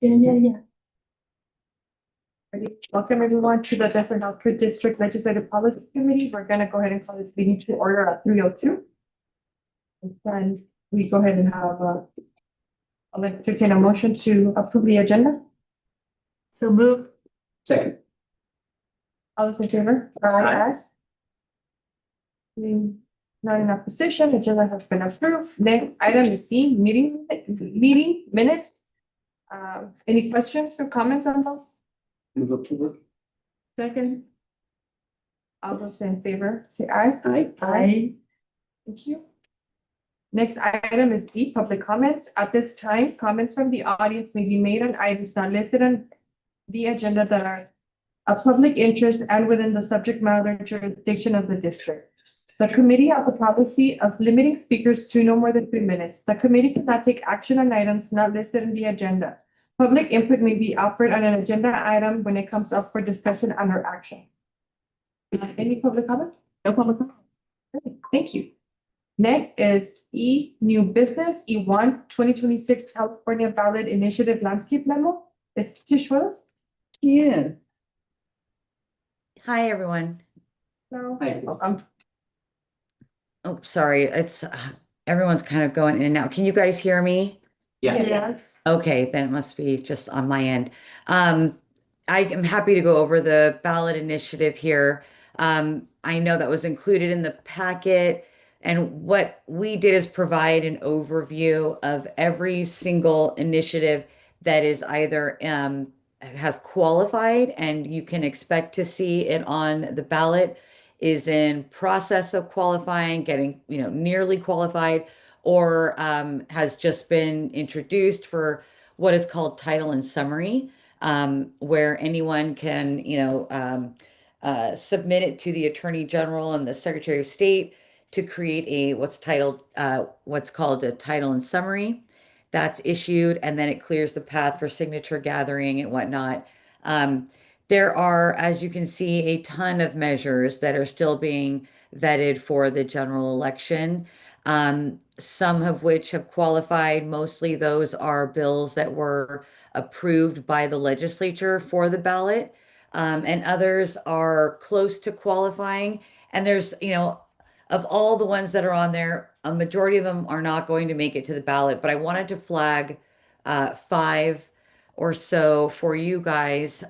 Yeah. Ready? Welcome everyone to the Desert Healthcare District Legislative Policy Committee. We're gonna go ahead and call this meeting to order at 3:02. And then we go ahead and have I'll entertain a motion to approve the agenda. So move. Second. All those in favor? Aye. Not in opposition, agenda has been approved. Next item is C, meeting minutes. Any questions or comments on those? Move approval. Second. All those in favor, say aye. Aye. Aye. Thank you. Next item is D, public comments. At this time, comments from the audience may be made on items not listed on the agenda that are of public interest and within the subject matter jurisdiction of the district. The committee has a policy of limiting speakers to no more than 3 minutes. The committee cannot take action on items not listed in the agenda. Public input may be offered on an agenda item when it comes up for discussion under action. Any public comment? No public comment. Okay, thank you. Next is E, new business, E1, 2026 California Ballot Initiative Landscape Memo. Is Tish Willis? Yeah. Hi, everyone. No. Hi. Oh, sorry. It's everyone's kind of going in and out. Can you guys hear me? Yeah. Yes. Okay, then it must be just on my end. I am happy to go over the ballot initiative here. I know that was included in the packet, and what we did is provide an overview of every single initiative that is either has qualified, and you can expect to see it on the ballot, is in process of qualifying, getting nearly qualified, or has just been introduced for what is called title and summary, where anyone can submit it to the Attorney General and the Secretary of State to create a what's called a title and summary that's issued, and then it clears the path for signature gathering and whatnot. There are, as you can see, a ton of measures that are still being vetted for the general election. Some of which have qualified. Mostly those are bills that were approved by the legislature for the ballot. And others are close to qualifying. And there's, of all the ones that are on there, a majority of them are not going to make it to the ballot, but I wanted to flag 5 or so for you guys.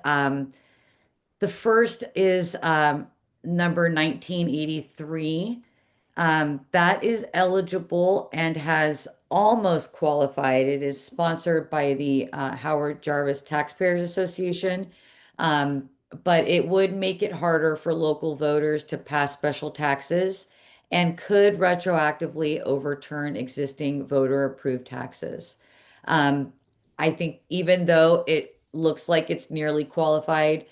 The first is number 1983. That is eligible and has almost qualified. It is sponsored by the Howard Jarvis Taxpayers Association, but it would make it harder for local voters to pass special taxes and could retroactively overturn existing voter-approved taxes. I think even though it looks like it's nearly qualified,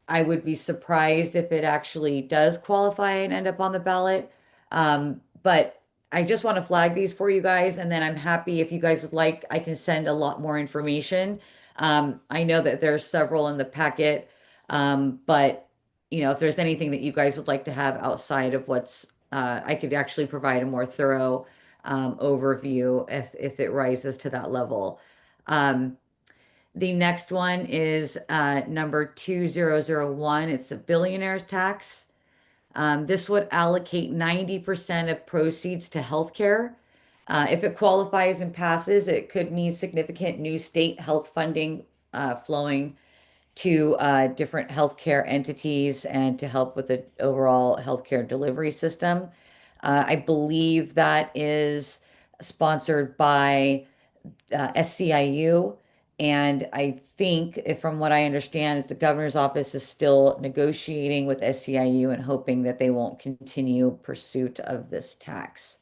I would be surprised if it actually does qualify and end up on the ballot. But I just want to flag these for you guys, and then I'm happy if you guys would like, I can send a lot more information. I know that there's several in the packet, but if there's anything that you guys would like to have outside of what's, I could actually provide a more thorough overview if it rises to that level. The next one is number 2001. It's a billionaire's tax. This would allocate 90% of proceeds to healthcare. If it qualifies and passes, it could mean significant new state health funding flowing to different healthcare entities and to help with the overall healthcare delivery system. I believe that is sponsored by SCIU. And I think, from what I understand, is the governor's office is still negotiating with SCIU and hoping that they won't continue pursuit of this tax.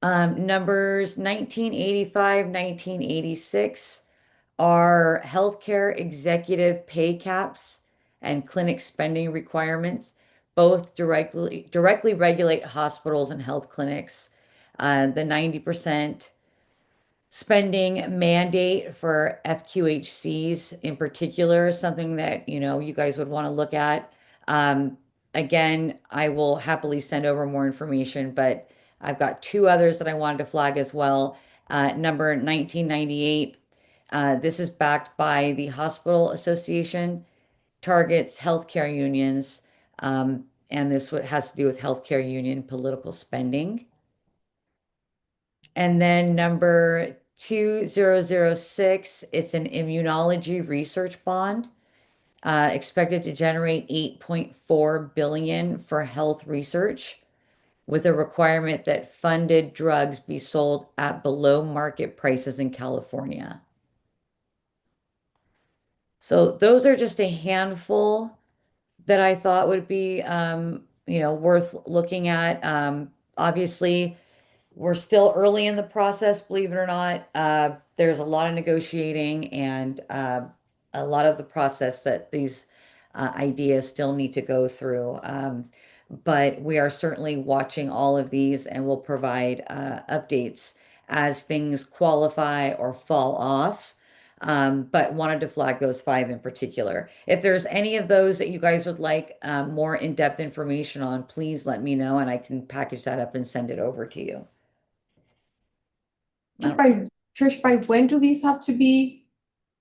Numbers 1985, 1986 are healthcare executive pay caps and clinic spending requirements. Both directly regulate hospitals and health clinics. The 90% spending mandate for FQHCs in particular is something that you guys would want to look at. Again, I will happily send over more information, but I've got 2 others that I wanted to flag as well. Number 1998, This is backed by the Hospital Association, targets healthcare unions, and this has to do with healthcare union political spending. And then number 2006, it's an immunology research bond, expected to generate 8.4 billion for health research, with a requirement that funded drugs be sold at below market prices in California. So those are just a handful that I thought would be, worth looking at. Obviously, we're still early in the process, believe it or not. There's a lot of negotiating and a lot of the process that these ideas still need to go through. But we are certainly watching all of these and will provide updates as things qualify or fall off. But wanted to flag those five in particular. If there's any of those that you guys would like more in-depth information on, please let me know and I can package that up and send it over to you. Just by, Trish, by when do these have to be?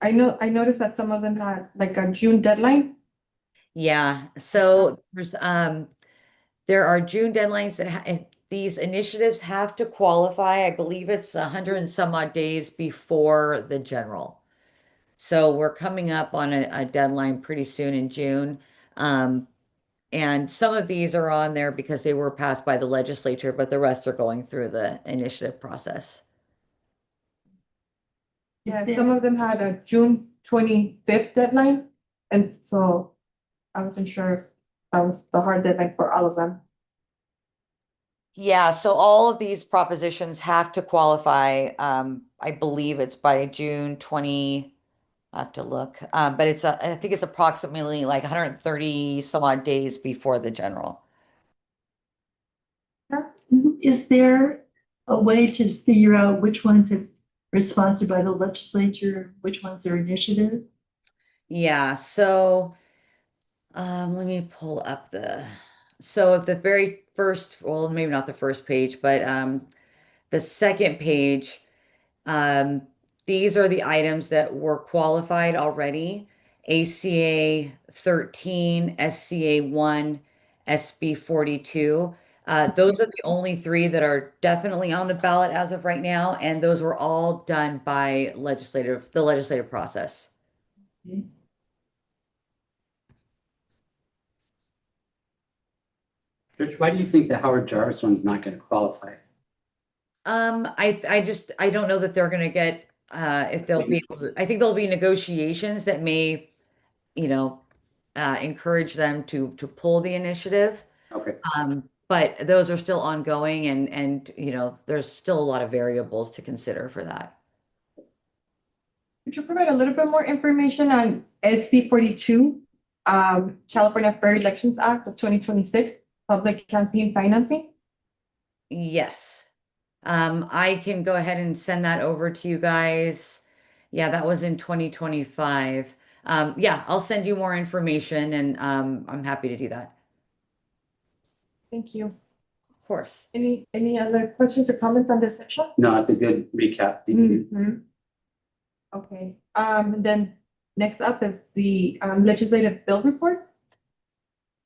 I noticed that some of them had like a June deadline. Yeah, so there are June deadlines that these initiatives have to qualify. I believe it's 100 and some odd days before the general. So we're coming up on a deadline pretty soon in June. And some of these are on there because they were passed by the legislature, but the rest are going through the initiative process. Yeah, some of them had a June 25th deadline, and so I wasn't sure if that was the hard deadline for all of them. Yeah, so all of these propositions have to qualify. I believe it's by June 20. I have to look. But I think it's approximately like 130 some odd days before the general. Is there a way to figure out which ones are sponsored by the legislature, which ones are initiative? Yeah, so let me pull up so at the very first, well, maybe not the first page, but the second page, these are the items that were qualified already. ACA 13, SCA 1, SB 42. Those are the only three that are definitely on the ballot as of right now, and those were all done by the legislative process. Okay. Rich, why do you think the Howard Jarvis one's not gonna qualify? I don't know that they're gonna get if they'll be able to, I think there'll be negotiations that may, encourage them to pull the initiative. Okay, But those are still ongoing and there's still a lot of variables to consider for that. Could you provide a little bit more information on SB 42, California Fair Elections Act of 2026, public campaign financing? Yes. I can go ahead and send that over to you guys. Yeah, that was in 2025. Yeah, I'll send you more information and I'm happy to do that. Thank you. Of course. Any other questions or comments on this section? no, it's a good recap. Mhm. Okay, then next up is the legislative bill report.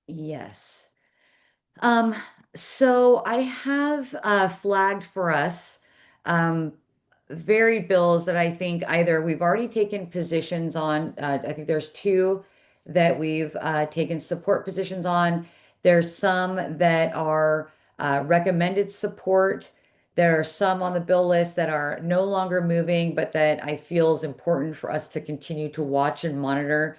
Yes. So I have flagged for us varied bills that I think either we've already taken positions on. I think there's two that we've taken support positions on. There's some that are recommended support. There are some on the bill list that are no longer moving, but that I feel is important for us to continue to watch and monitor,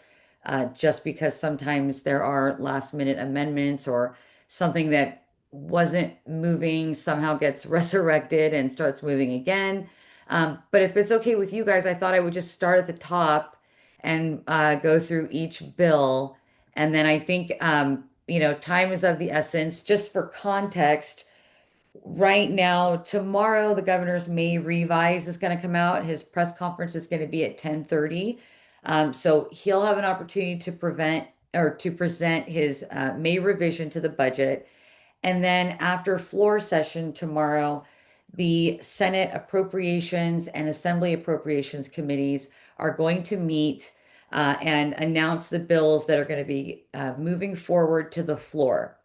just because sometimes there are last minute amendments or something that wasn't moving somehow gets resurrected and starts moving again. But if it's okay with you guys, I thought I would just start at the top and go through each bill. And then I think, time is of the essence. Just for context, right now, tomorrow, the governor's May revise is going to come out. His press conference is going to be at 10:30. So he'll have an opportunity to present his May revision to the budget. And then after floor session tomorrow, the Senate Appropriations and Assembly Appropriations Committees are going to meet and announce the bills that are going to be moving forward to the floor.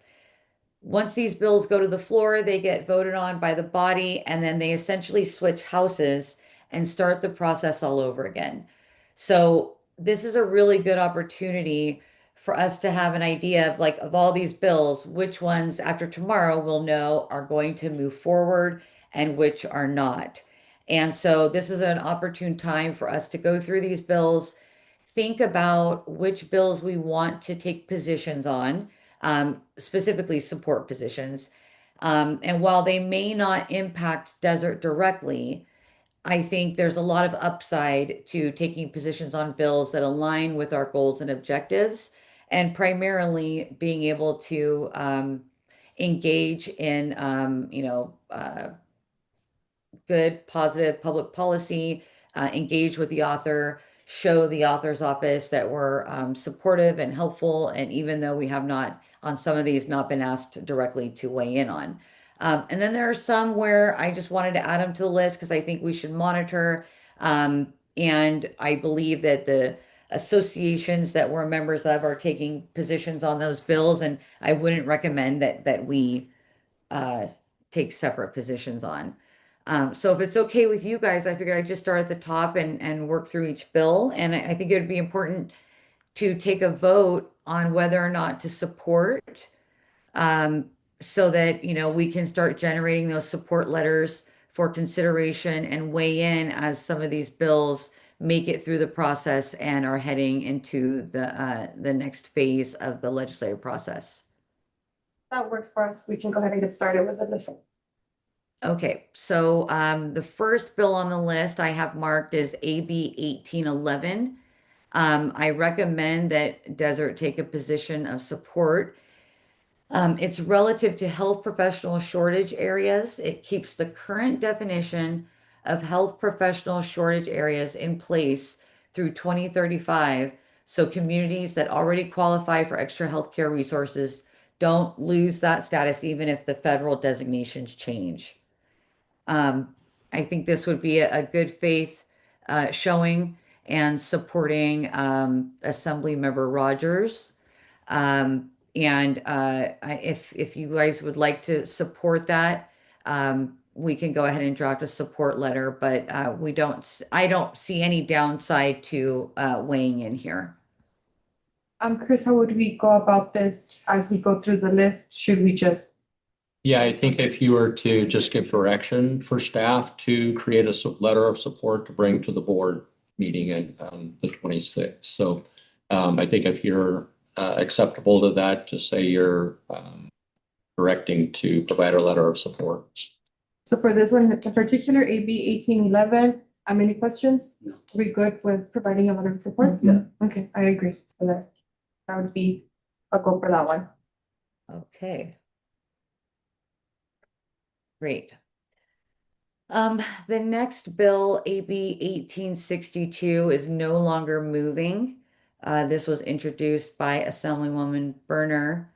Once these bills go to the floor, they get voted on by the body, and then they essentially switch houses and start the process all over again. So this is a really good opportunity for us to have an idea of like of all these bills, which ones after tomorrow we'll know are going to move forward and which are not. And so this is an opportune time for us to go through these bills, think about which bills we want to take positions on, specifically support positions. And while they may not impact Desert directly, I think there's a lot of upside to taking positions on bills that align with our goals and objectives, and primarily being able to engage in, good, positive public policy, engage with the author, show the author's office that we're supportive and helpful. And even though we have not, on some of these, not been asked directly to weigh in on. And then there are some where I just wanted to add them to the list because I think we should monitor. And I believe that the associations that we're members of are taking positions on those bills, and I wouldn't recommend that we take separate positions on. So if it's okay with you guys, I figured I'd just start at the top and work through each bill. And I think it would be important to take a vote on whether or not to support, so that, we can start generating those support letters for consideration and weigh in as some of these bills make it through the process and are heading into the next phase of the legislative process. That works for us. We can go ahead and get started with the list. Okay, so the first bill on the list I have marked as AB 1811. I recommend that Desert take a position of support. It's relative to health professional shortage areas. It keeps the current definition of health professional shortage areas in place through 2035. So communities that already qualify for extra healthcare resources don't lose that status even if the federal designations change. I think this would be a good faith showing and supporting Assembly Member Rogers. If you guys would like to support that, we can go ahead and draft a support letter, but I don't see any downside to weighing in here. Chris, how would we go about this as we go through the list? Should we just? Yeah, I think if you were to just give direction for staff to create a letter of support to bring to the board meeting in the 26th. So I think if you're acceptable to that, just say you're directing to provide a letter of support. So for this one, in particular, AB 1811, any questions? No. Are we good with providing a letter of support? Yeah. Okay, I agree. So that would be a go for that one. Okay. Great. The next bill, AB 1862, is no longer moving. This was introduced by Assemblywoman Berner.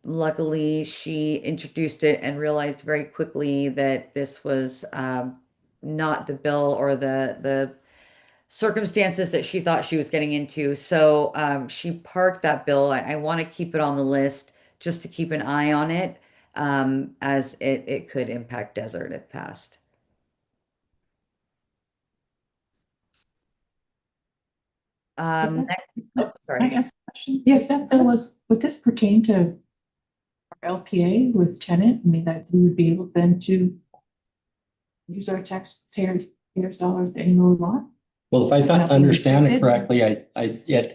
Luckily, she introduced it and realized very quickly that this was not the bill or the circumstances that she thought she was getting into. So she parked that bill. I want to keep it on the list just to keep an eye on it, as it could impact Desert if passed. Sorry. Can I ask a question? Yes. Would this pertain to our LPA with tenant? I mean, that we would be able then to use our taxpayers' dollars any more we want? Well, if I Nothing understand it restricted? correctly,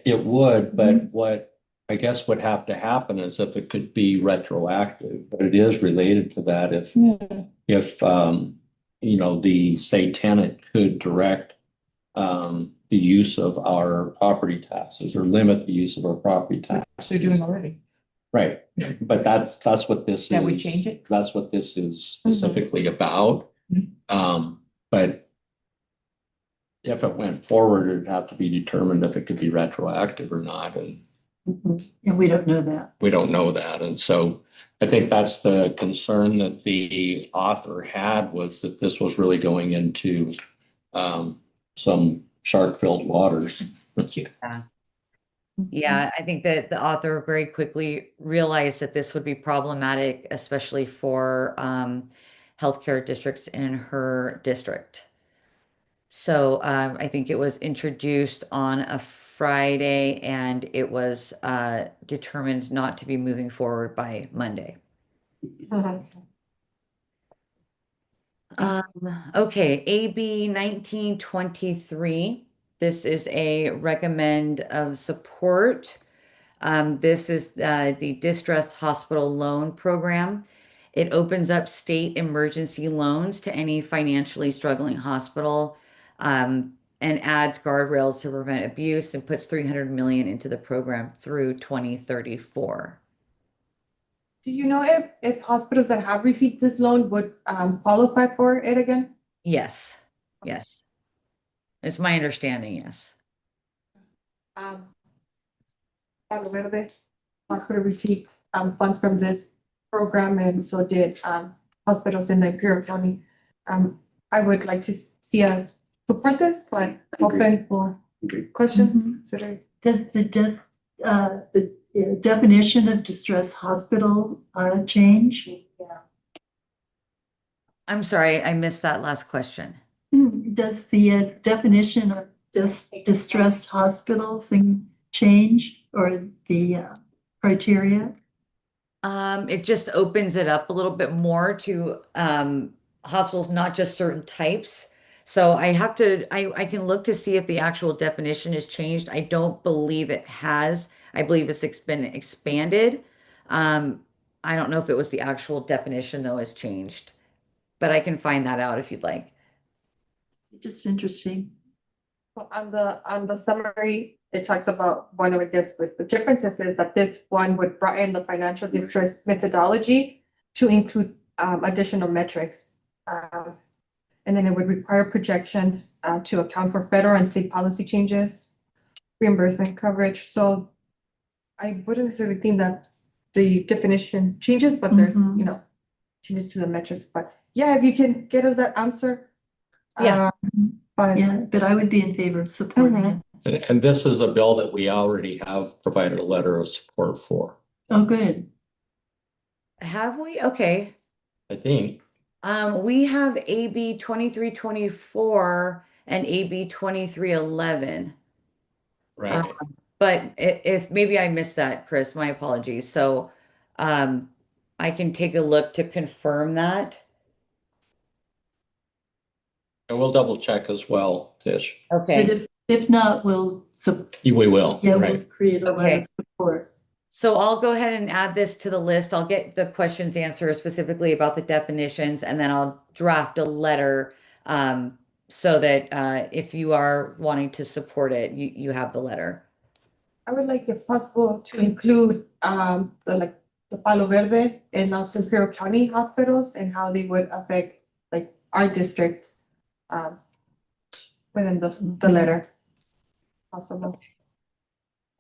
it would, but what I guess would have to happen is if it could be retroactive, but it is related to that. If the say tenant could direct the use of our property taxes or limit the use of our property taxes. They're doing already. Right, but that's what this is. That would change it? That's what this is specifically about. But if it went forward, it'd have to be determined if it could be retroactive or not, and And we don't know that. we don't know that. And so I think that's the concern that the author had, was that this was really going into some shark-filled waters. Yeah, I think that the author very quickly realized that this would be problematic, especially for healthcare districts in her district. So I think it was introduced on a Friday and it was determined not to be moving forward by Monday. Okay, AB 1923. This is a recommend of support. This is the Distress Hospital Loan Program. It opens up state emergency loans to any financially struggling hospital, and adds guardrails to prevent abuse and puts 300 million into the program through 2034. Do you know if hospitals that have received this loan would qualify for it again? Yes, yes. It's my understanding, yes. Palo Verde Hospital received funds from this program, and so did hospitals in the Imperial County. I would like to see us support this, but open for Agreed. questions. Mhm. Consider. The definition of distress hospital change? I'm sorry, I missed that last question. Does the definition of distressed hospital thing change, or the criteria? It just opens it up a little bit more to hospitals, not just certain types. So I can look to see if the actual definition has changed. I don't believe it has. I believe been expanded. I don't know if it was the actual definition though has changed, but I can find that out if you'd like. Just interesting. On the summary, it talks about one of this, but the differences is that this one would broaden the financial distress methodology to include additional metrics. And then it would require projections to account for federal and state policy changes, reimbursement coverage. So I wouldn't necessarily think that the definition changes, but there's, Mhm. you know, changes to the metrics. But yeah, if you can get us that answer. Yeah. But Yeah, but I would be in favor of supporting it. And this is a bill that we already have provided a letter of support for, Oh, good. Have we? Okay. I think. We have AB 2324 and AB 2311. Right. But if maybe I missed that, Chris, my apologies. So I can take a look to confirm that. And we'll double check as well, Tish. But Okay. if not, We will, we'll right? create a letter Okay. of support. So I'll go ahead and add this to the list. I'll get the questions answered specifically about the definitions, and then I'll draft a letter so that if you are wanting to support it, you have the letter. I would like, if possible, to include the Palo Verde and also Imperial County hospitals and how they would affect like our district within the letter. Possible.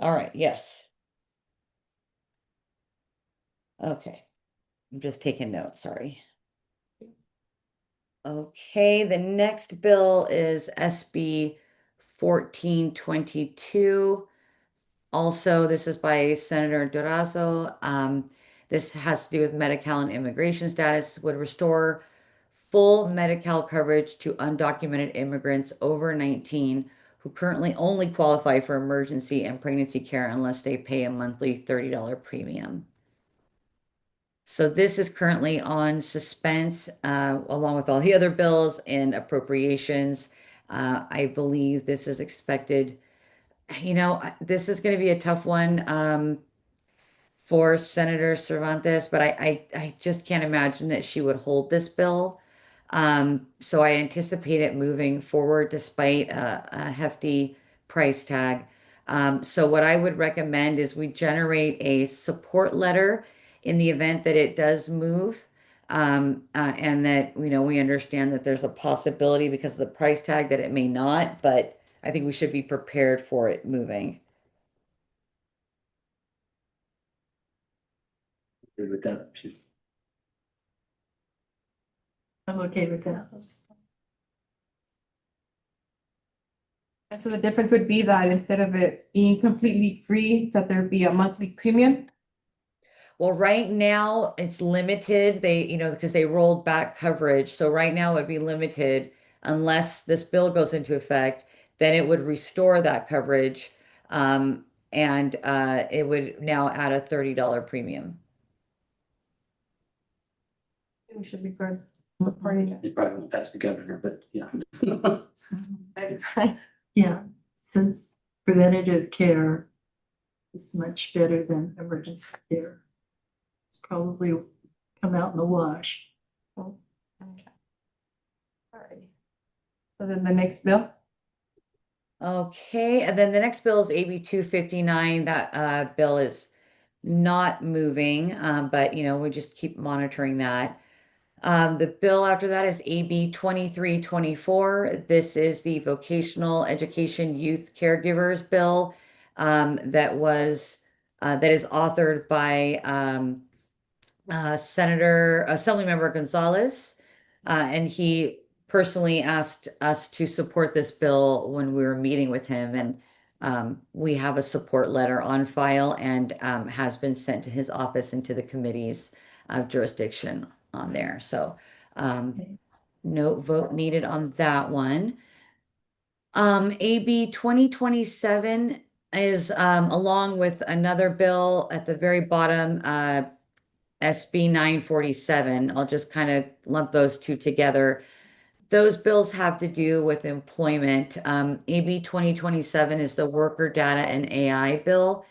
All right, yes. Okay. I'm just taking notes, sorry. Okay, the next bill is SB 1422. Also, this is by Senator Durazo. This has to do with Medi-Cal and immigration status, would restore full Medi-Cal coverage to undocumented immigrants over 19 who currently only qualify for emergency and pregnancy care unless they pay a monthly $30 premium. So this is currently on suspense, along with all the other bills and appropriations. I believe this is expected, this is going to be a tough one for Senator Cervantes, but I just can't imagine that she would hold this bill. So I anticipate it moving forward despite a hefty price tag. So what I would recommend is we generate a support letter in the event that it does move. And that, we understand that there's a possibility because of the price tag that it may not, but I think we should be prepared for it moving. Agree with that. I'm okay with that. And so the difference would be that instead of it being completely free, that there'd be a monthly premium. Well, right now it's limited. They, because they rolled back coverage. So right now it'd be limited unless this bill goes into effect, then it would restore that coverage. And it would now add a $30 premium. We should be good. Reporting it. It probably won't pass the governor, but yeah. Yeah, since preventative care is much better than emergency care. It's probably come out in the wash. Alrighty. So then the next bill, Okay, and then the next bill is AB 259. That bill is not moving, but we just keep monitoring that. The bill after that is AB 2324. This is the Vocational Education Youth Caregivers Bill that is authored by Assemblymember Gonzalez, and he personally asked us to support this bill when we were meeting with him, and we have a support letter on file and has been sent to his office and to the committee's jurisdiction on there. So no vote needed on that one. AB 2027 is along with another bill at the very bottom, SB 947. I'll just kind of lump those two together. Those bills have to do with employment. AB 2027 is the Worker Data and AI bill.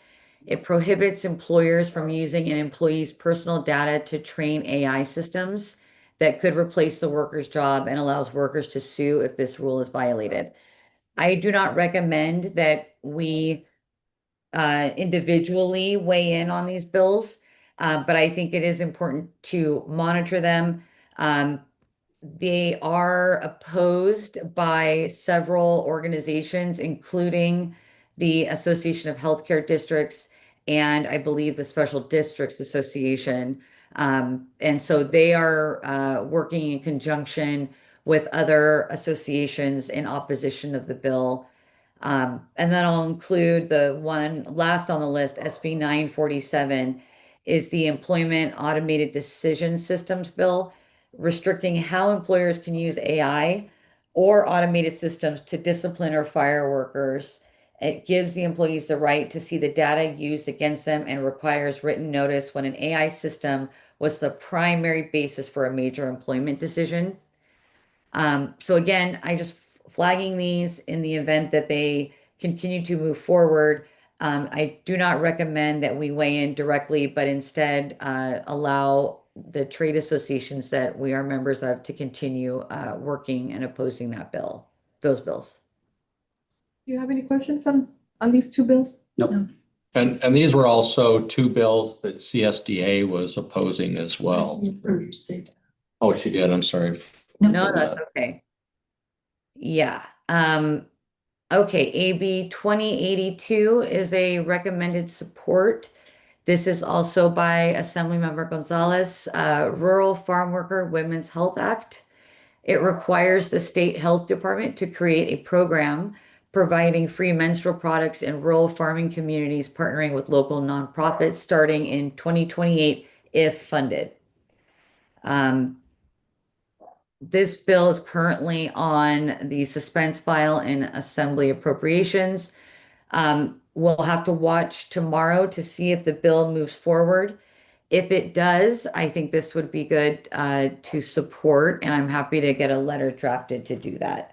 It prohibits employers from using an employee's personal data to train AI systems that could replace the worker's job and allows workers to sue if this rule is violated. I do not recommend that we individually weigh in on these bills, but I think it is important to monitor them. They are opposed by several organizations, including the Association of Healthcare Districts and I believe the Special Districts Association. And so they are working in conjunction with other associations in opposition of the bill. And then I'll include the one last on the list, SB 947, is the Employment Automated Decision Systems Bill, restricting how employers can use AI or automated systems to discipline or fire workers. It gives the employees the right to see the data used against them and requires written notice when an AI system was the primary basis for a major employment decision. So again, I just flagging these in the event that they continue to move forward. I do not recommend that we weigh in directly, but instead allow the trade associations that we are members of to continue working and opposing those bills. do you have any questions on these two bills? Nope. And these were also two bills that CSDA was opposing as well. You heard her say that. Oh, she did. I'm sorry. No, that's okay. Yeah. Okay, AB 2082 is a recommended support. This is also by Assemblymember Gonzalez, Rural Farm Worker Women's Health Act. It requires the state health department to create a program providing free menstrual products in rural farming communities, partnering with local nonprofits starting in 2028 if funded. This bill is currently on the suspense file in Assembly Appropriations. We'll have to watch tomorrow to see if the bill moves forward. If it does, I think this would be good to support, and I'm happy to get a letter drafted to do that.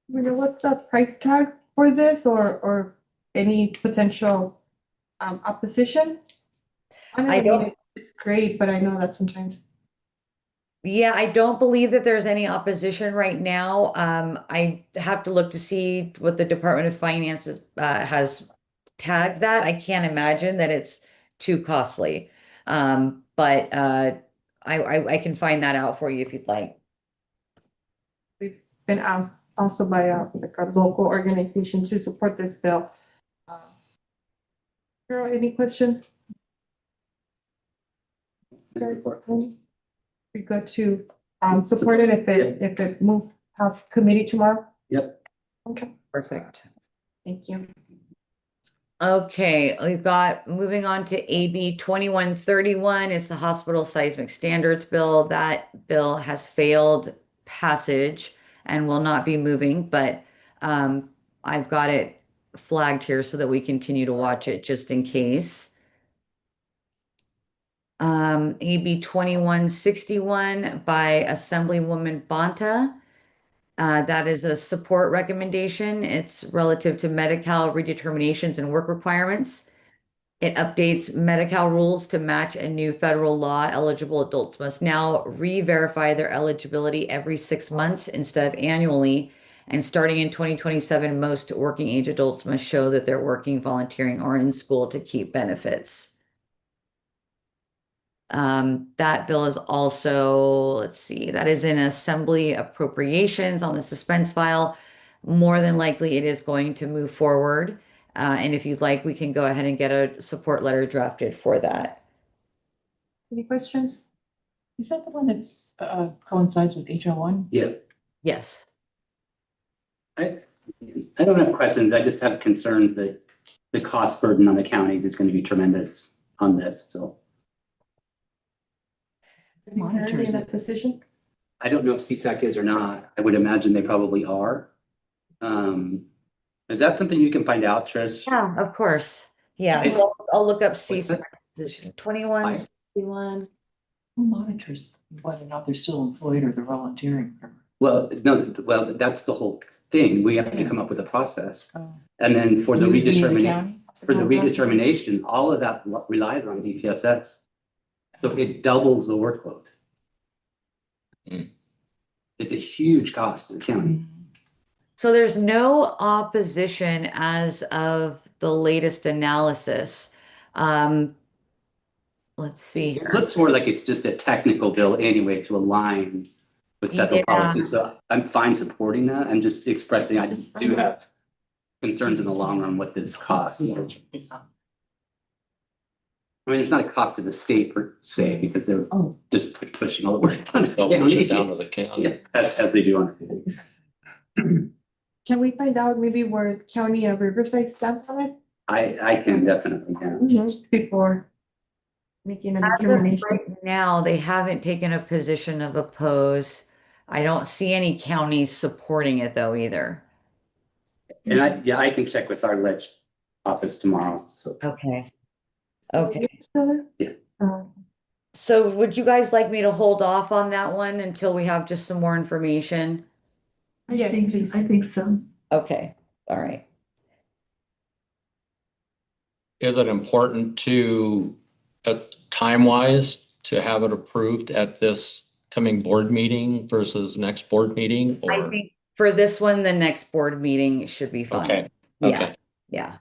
You know, what's the price tag for this or any potential opposition? I don't- It's great, but I know that sometimes. Yeah, I don't believe that there's any opposition right now. I have to look to see what the Department of Finance has tagged that. I can't imagine that it's too costly. But I can find that out for you if you'd like. We've been asked also by like a local organization to support this bill. Carol, any questions? We go to, support it if it moves past committee tomorrow. Yep. Okay, Perfect. thank you. Okay, we've got, moving on to AB 2131 is the Hospital Seismic Standards Bill. That bill has failed passage and will not be moving, but I've got it flagged here so that we continue to watch it just in case. AB 2161 by Assemblywoman Bonta. That is a support recommendation. It's relative to Medi-Cal redeterminations and work requirements. It updates Medi-Cal rules to match a new federal law. Eligible adults must now re-verify their eligibility every 6 months instead of annually. And starting in 2027, most working age adults must show that they're working, volunteering, or in school to keep benefits. That bill is also, let's see, that is in Assembly Appropriations on the suspense file. More than likely, it is going to move forward. And if you'd like, we can go ahead and get a support letter drafted for that. Any questions? Is that the one that's coincides with HR one? Yeah, Yes. I don't have questions. I just have concerns that the cost burden on the counties is going to be tremendous on this, so. Are you currently in that position? I don't know if CSAC is or not. I would imagine they probably are. Is that something you can find out, Trish? Yeah, of course. Yeah, Okay. so I'll look up What's CSAC's that? position, 2161. Who monitors whether or not they're still employed or they're volunteering? Well, no, well, that's the whole thing. We have to come up with a process. Oh. And then for the We in the redetermination, county? for the redetermination, all of that relies on DPSS. So it doubles the workload. Mm. It's a huge cost to the county. So there's no opposition as of the latest analysis. Let's see It here. looks more like it's just a technical bill anyway to align with federal Yeah. policy. So I'm fine supporting that. I'm just expressing, I do have concerns in the long run what this costs. I mean, it's not a cost to the state per se, because they're Oh. just pushing all the work done. They'll push it down to the county. Yeah, as they do on. Can we find out maybe where County of Riverside stands on it? I can definitely, yeah. Before making a As of determination. right now, they haven't taken a position of oppose. I don't see any counties supporting it though either. And I can check with our ledge office tomorrow, so. Okay. Okay. Yeah. So would you guys like me to hold off on that one until we have just some more information? Yes, please. I think so. Okay, all right. Is it important to, time-wise, to have it approved at this coming board meeting versus next board meeting? I Or think for this one, the next board meeting should be fine. okay, Yeah, okay. yeah.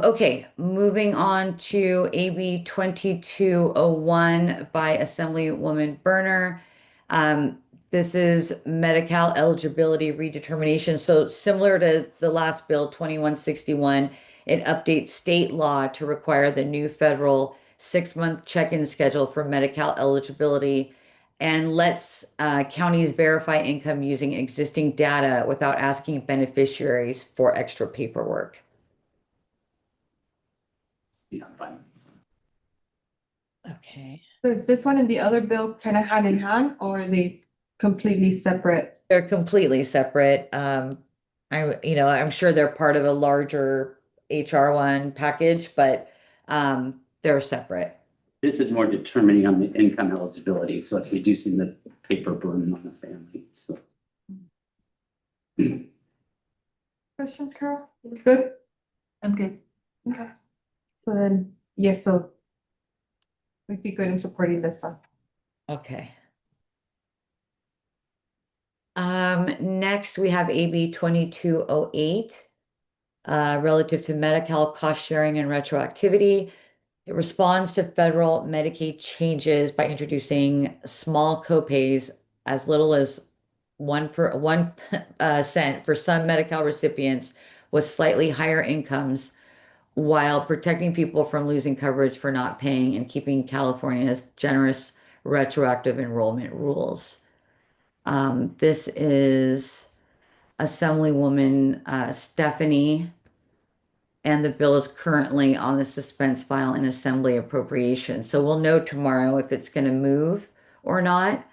Okay, moving on to AB 2201 by Assemblywoman Berner. This is Medi-Cal eligibility redetermination. So similar to the last bill, 2161, it updates state law to require the new federal 6-month check-in schedule for Medi-Cal eligibility and lets counties verify income using existing data without asking beneficiaries for extra paperwork. Yeah, fine. Okay. So is this one and the other bill kind of hand in hand, or are they completely separate? They're completely separate. I'm sure they're part of a larger HR1 package, but they're separate. This is more determining on the income eligibility, so it's reducing the paper burden on the family, so. Questions, Carol? You good? I'm good. Okay. So then, yes, so we'd be good in supporting this one. Okay. Next we have AB 2208, relative to Medi-Cal cost sharing and retroactivity. It responds to federal Medicaid changes by introducing small copays as little as 1 cent for some Medi-Cal recipients with slightly higher incomes while protecting people from losing coverage for not paying and keeping California's generous retroactive enrollment rules. This is Assemblywoman Stephanie, and the bill is currently on the suspense file in Assembly Appropriations. So we'll know tomorrow if it's going to move or not.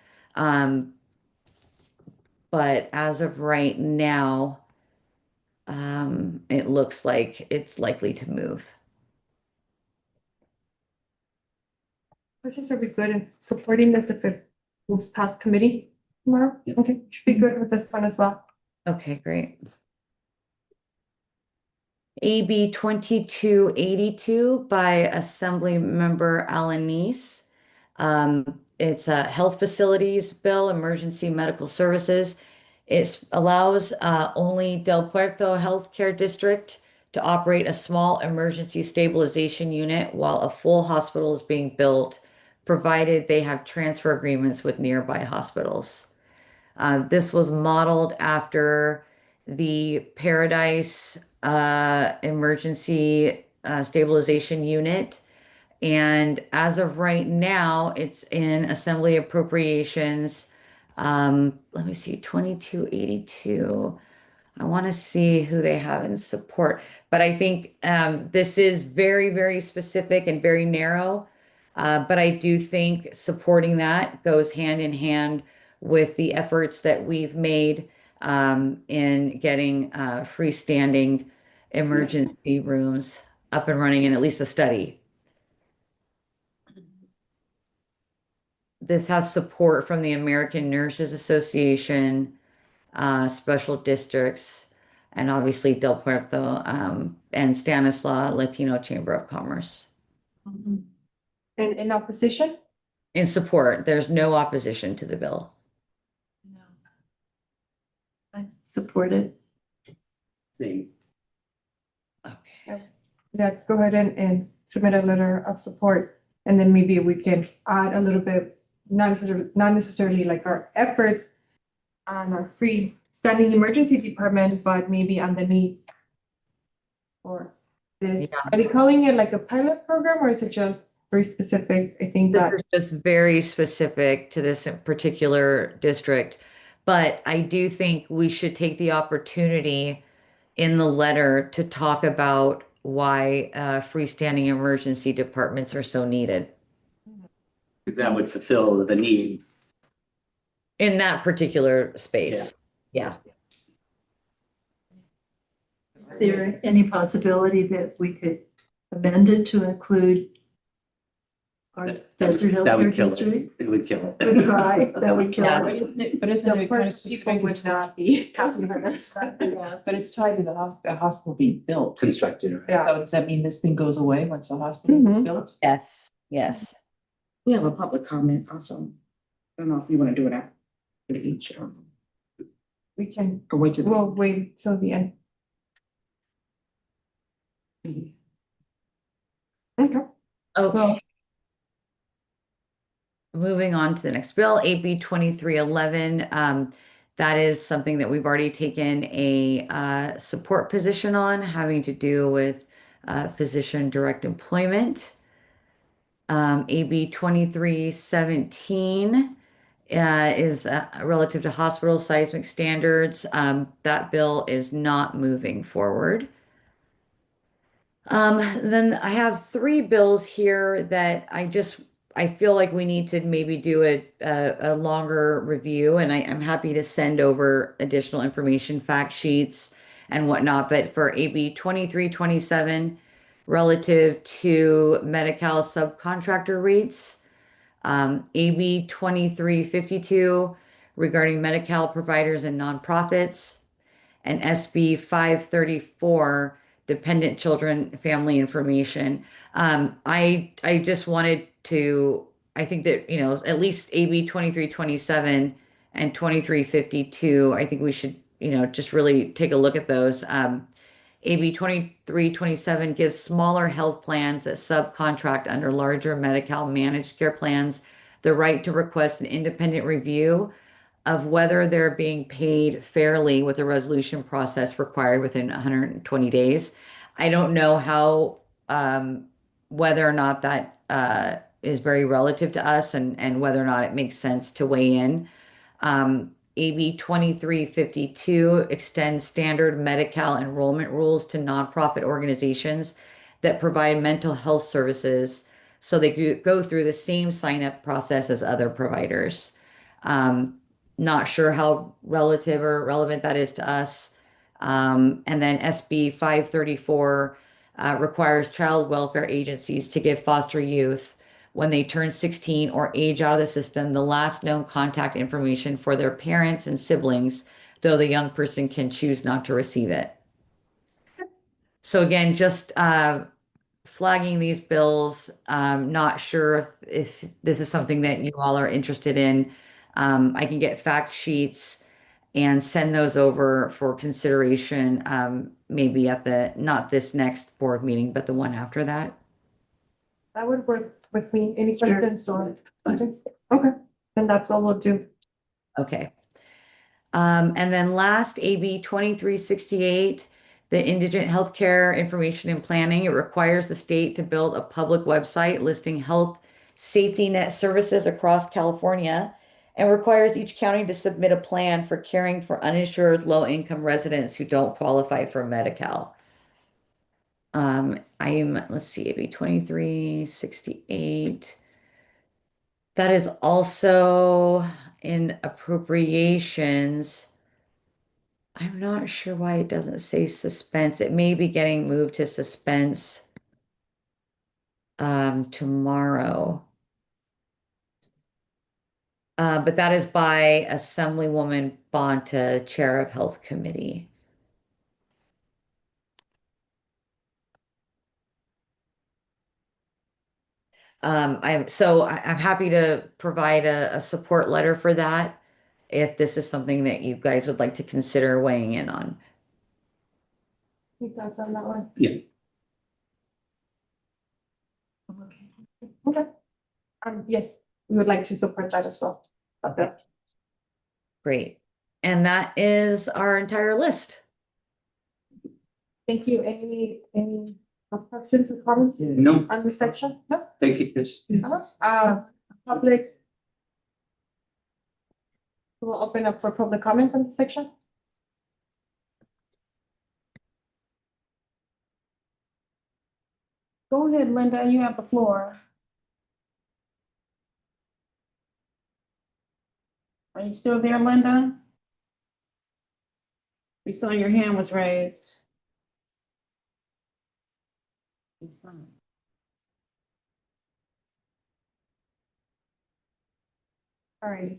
But as of right now, it looks like it's likely to move. Questions, are we good in supporting this if it moves past committee tomorrow? Yeah. Okay, should be good with this one as well. Okay, great. AB 2282 by Assembly Member Alanis. It's a health facilities bill, emergency medical services. It allows only Del Puerto Healthcare District to operate a small emergency stabilization unit while a full hospital is being built, provided they have transfer agreements with nearby hospitals. This was modeled after the Paradise Emergency Stabilization Unit. And as of right now, it's in Assembly Appropriations. Let me see, 2282. I want to see who they have in support, but I think this is very, very specific and very narrow. But I do think supporting that goes hand in hand with the efforts that we've made in getting freestanding emergency rooms up and running in at least a study. This has support from the American Nurses Association, special districts, and obviously Del Puerto and Stanislaus Latino Chamber of Commerce. And in opposition? In support, there's no opposition to the bill. No. I support it. Same. Okay. Let's go ahead and submit a letter of support. And then maybe we can add a little bit, not necessarily like our efforts on our freestanding emergency department, but maybe underneath. Or this, Yeah. are they calling it like a pilot program or is it just very specific? I think This that, is just very specific to this particular district, but I do think we should take the opportunity in the letter to talk about why freestanding emergency departments are so needed Because that would fulfill the need. in that particular space. Yeah. Is there any possibility that we could amend it to include our Desert That would Healthcare kill District? it. It would kill it. Good try, that would kill Yeah. But it. isn't it kind of people specific? would not be happy with this. Yeah, but it's tied to the hospital being built. Constructed. right? Yeah. So does that mean this thing goes away once the hospital is Mhm. built? Yes. Yes. We have a public comment also. I don't know if you want to do it after each We can, or wait to the. we'll wait till the end. Okay. Okay. Moving on to the next bill, AB 2311. That is something that we've already taken a support position on, having to do with physician direct employment. AB 2317 is relative to hospital seismic standards. That bill is not moving forward. Then I have three bills here that I feel like we need to maybe do a longer review, and I'm happy to send over additional information, fact sheets and whatnot. But for AB 2327, relative to Medi-Cal subcontractor rates, AB 2352 regarding Medi-Cal providers and nonprofits, and SB 534 dependent children family information. I just wanted to, I think that, at least AB 2327 and 2352, I think we should, just really take a look at those. AB 2327 gives smaller health plans that subcontract under larger Medi-Cal managed care plans the right to request an independent review of whether they're being paid fairly with a resolution process required within 120 days. I don't know how whether or not that is very relative to us and whether or not it makes sense to weigh in. AB 2352 extends standard Medi-Cal enrollment rules to nonprofit organizations that provide mental health services, so they go through the same sign-up process as other providers. Not sure how relative or relevant that is to us. And then SB 534 requires child welfare agencies to give foster youth, when they turn 16 or age out of the system, the last known contact information for their parents and siblings, though the young person can choose not to receive it. So again, just flagging these bills. Not sure if this is something that you all are interested in. I can get fact sheets and send those over for consideration, maybe at not this next board meeting, but the one after that. That would work with me. Any Sure. questions or? Okay, then that's what we'll do. Okay. And then last, AB 2368, the Indigent Healthcare Information and Planning. It requires the state to build a public website listing health safety net services across California, and requires each county to submit a plan for caring for uninsured low-income residents who don't qualify for Medi-Cal. Let's see, AB 2368. That is also in appropriations. I'm not sure why it doesn't say suspense. It may be getting moved to suspense tomorrow. But that is by Assemblywoman Bonta, Chair of Health Committee. I'm happy to provide a support letter for that if this is something that you guys would like to consider weighing in on. Any thoughts on that one? Yeah. Okay. Yes, we would like to support that as well. Okay. Great. And that is our entire list. Thank you. Any questions or comments No, on this section? No? thank you, Tish. Public. We'll open up for public comments on this section. Go ahead, Linda, you have the floor. Are you still there, Linda? We saw your hand was raised. It's fine. All right.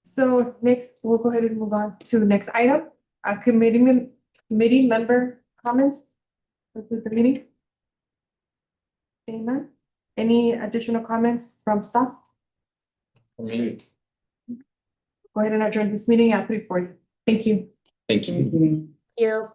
So next, we'll go ahead and move on to next item, committee member comments. This is the meeting. Amen. Any additional comments from staff? I mean, Go ahead and adjourn this meeting at 3:40. Thank you. thank you. Thank you. You.